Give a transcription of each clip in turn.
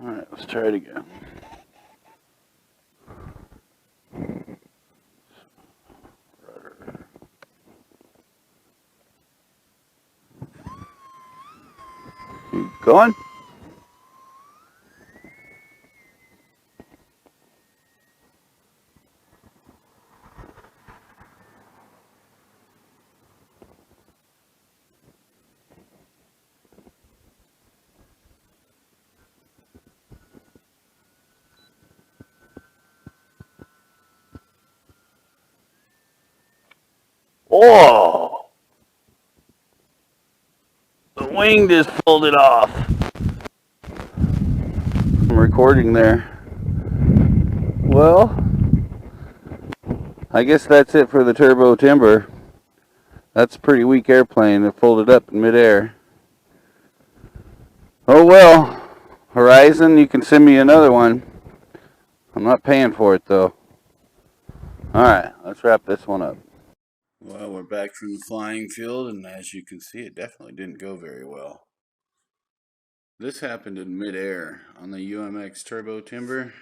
Alright, let's try it again. Keep going. Oh! The wing just pulled it off. I'm recording there. Well, I guess that's it for the turbo timber. That's a pretty weak airplane. It folded up in midair. Oh well. Horizon, you can send me another one. I'm not paying for it though. Alright, let's wrap this one up. Well, we're back from the flying field, and as you can see, it definitely didn't go very well. This happened in midair on the UMX turbo timber.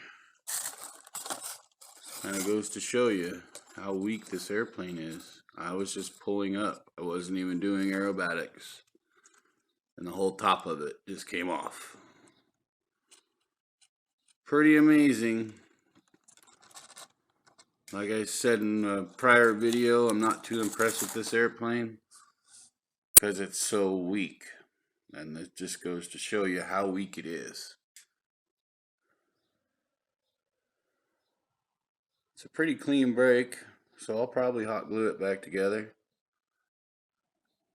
Kind of goes to show you how weak this airplane is. I was just pulling up. I wasn't even doing aerobatics. And the whole top of it just came off. Pretty amazing. Like I said in a prior video, I'm not too impressed with this airplane because it's so weak. And it just goes to show you how weak it is. It's a pretty clean break, so I'll probably hot glue it back together.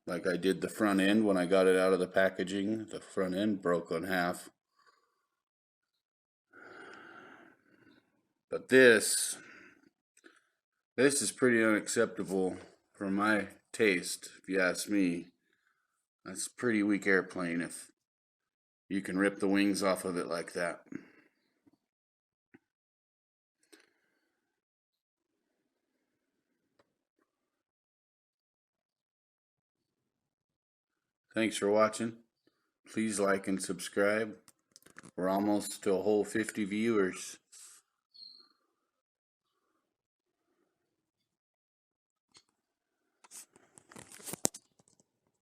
Like I did the front end when I got it out of the packaging. The front end broke on half. But this is pretty unacceptable for my taste, if you ask me. That's a pretty weak airplane if you can rip the wings off of it like that. Thanks for watching. Please like and subscribe. We're almost to a whole 50 viewers.